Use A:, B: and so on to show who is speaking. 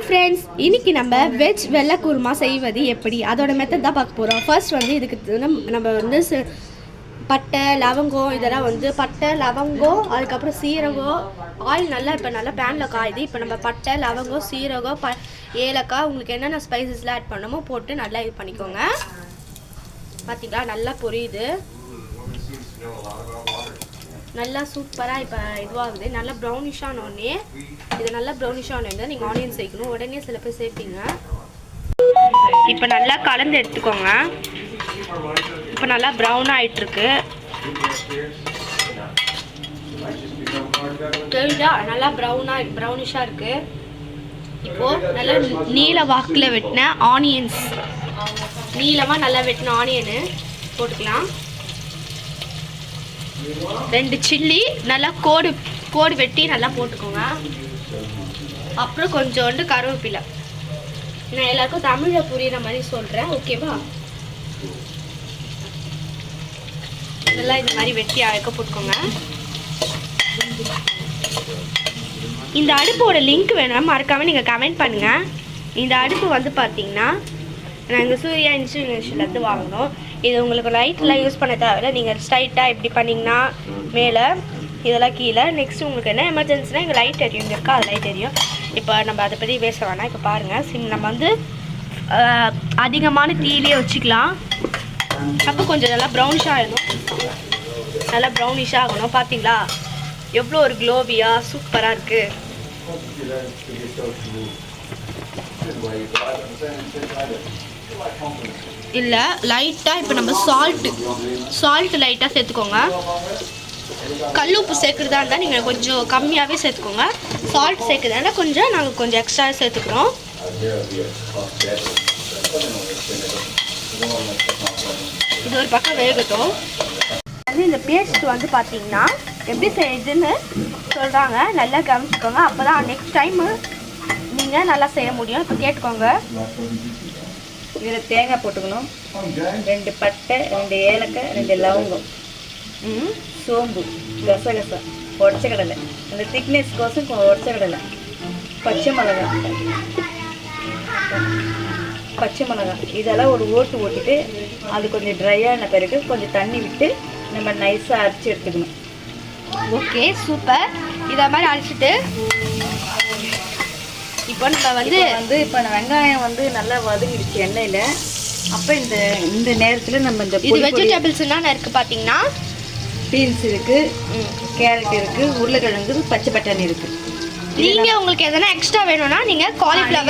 A: Friends, இன்னைக்கு நம்ம veg வெள்ளை குருமா செய்வது எப்படி அதோட மெத்தட் தான் பார்க்க போகிறோம். ஃபர்ஸ்ட் வந்து இதுக்கு நம்ம வந்து பட்டை லவங்கம் இதெல்லாம் வந்து பட்டை லவங்கம் அதுக்கப்புறம் சீரகம் ஆயில் நல்லா இப்போ நல்லா பேனில் காயுது. இப்போ நம்ம பட்டை லவங்கம் சீரகம் ஏலக்காய் உங்களுக்கு என்னென்ன ஸ்பைசஸ்லாம் ஆட் பண்ணணுமோ போட்டு நல்லா இது பண்ணிக்கோங்க. பார்த்தீங்களா நல்லா பொரியுது, நல்லா சூப்பராக இப்போ இதுவாகுது. நல்லா ப்ரௌனிஷான உடனே இது நல்லா ப்ரௌனிஷான உடனே நீங்கள் ஆனியன் சேர்க்கணும். உடனே சில பேர் சேர்ப்பீங்க. இப்போ நல்லா கலந்து எடுத்துக்கோங்க. இப்போ நல்லா ப்ரௌன் ஆகிட்டுருக்கு தெரியுதா, நல்லா ப்ரௌனிஷாக இருக்குது. இப்போது நல்லா நீல வாக்கில் வெட்டின ஆனியன்ஸ், நீளமாக நல்லா வெட்டின ஆனியனு போட்டுக்கலாம். 2 சில்லி நல்லா கோடு வெட்டி நல்லா போட்டுக்கோங்க. அப்புறம் கொஞ்சோண்டு கருவேப்பிலை. நான் எல்லாருக்கும் தமிழில் புரியுற மாதிரி சொல்கிறேன், ஓகேவா? நல்லா இந்த மாதிரி வெட்டி அழகாக போட்டுக்கோங்க. இந்த அடுப்போட லிங்க் வேணும் மறக்காமல் நீங்கள் கமெண்ட் பண்ணுங்கள். இந்த அடுப்பு வந்து பார்த்தீங்கன்னா நாங்கள் சூர்யா இன்ஸ்டியூஷன்லேருந்து வாங்கினோம். இது உங்களுக்கு லைட்லாம் யூஸ் பண்ண தேவையில்லை. நீங்கள் ஸ்ட்ரைட்டாக இப்படி பண்ணிங்கன்னா மேலே இதெல்லாம் கீழே. நெக்ஸ்ட் உங்களுக்கு என்ன எமர்ஜென்சினா இங்கே லைட் எரியும், இங்கே இருக்கா அது லைட் எரியும். இப்போ நம்ம அதை பற்றி பேச வேணாம். இப்போ பாருங்கள், நம்ம வந்து அதிகமான தீயிலே வச்சுக்கலாம். அப்போ கொஞ்சம் நல்லா ப்ரௌனிஷாக ஆகிடும், நல்லா ப்ரௌனிஷாக ஆகணும். பார்த்தீங்களா எவ்வளோ ஒரு க்ளோவியாக சூப்பராக இருக்குது. இல்லை லைட்டாக இப்போ நம்ம சால்ட்டு லைட்டாக சேர்த்துக்கோங்க. கல் உப்பு சேர்க்குறதா இருந்தால் நீங்கள் கொஞ்சம் கம்மியாகவே சேர்த்துக்கோங்க. சால்ட் சேர்க்குறதா கொஞ்சம் நாங்கள் கொஞ்சம் எக்ஸ்ட்ரா சேர்த்துக்கிறோம். இது ஒரு பக்கம் வேகட்டும். அது இந்த பேஸ்ட் வந்து பார்த்தீங்கன்னா எப்படி செய்யுதுன்னு சொல்கிறாங்க, நல்லா கவனிச்சுக்கோங்க. அப்போ தான் நெக்ஸ்ட் டைமு நீங்கள் நல்லா செய்ய முடியும். இப்போ கேட்டுக்கோங்க.
B: இதில் தேங்காய் போட்டுக்கணும், 2 பட்டை 2 ஏலக்காய் 2 லவங்கம், சோம்பு கசகசா உடச்ச கடலை, அந்த திக்னஸ்க்கோசம் உடச்ச கடலை, பச்சை மிளகாய் இதெல்லாம் ஒரு ஓட்டிட்டு அது கொஞ்சம் ட்ரையான பிறகு கொஞ்சம் தண்ணி விட்டு நம்ம நைஸாக அரைச்சி எடுத்துக்கணும்.
A: Okay super. இதை மாதிரி அரைச்சிட்டு இப்போ நம்ம வந்து
B: இப்போ வெங்காயம் வந்து நல்லா வதங்கிடுச்சு எண்ணெயில். அப்போ இந்த நேரத்தில் நம்ம இந்த
A: இது வெஜிடபிள்ஸ் என்னென்ன இருக்குது பார்த்தீங்கன்னா
B: பீன்ஸ் இருக்குது, கேரட் இருக்குது, உருளைக்கிழங்கு, பச்சை பட்டாணி இருக்குது.
A: நீங்கள் உங்களுக்கு எதனா எக்ஸ்ட்ரா வேணும்னா நீங்கள் காலிஃப்ளவர்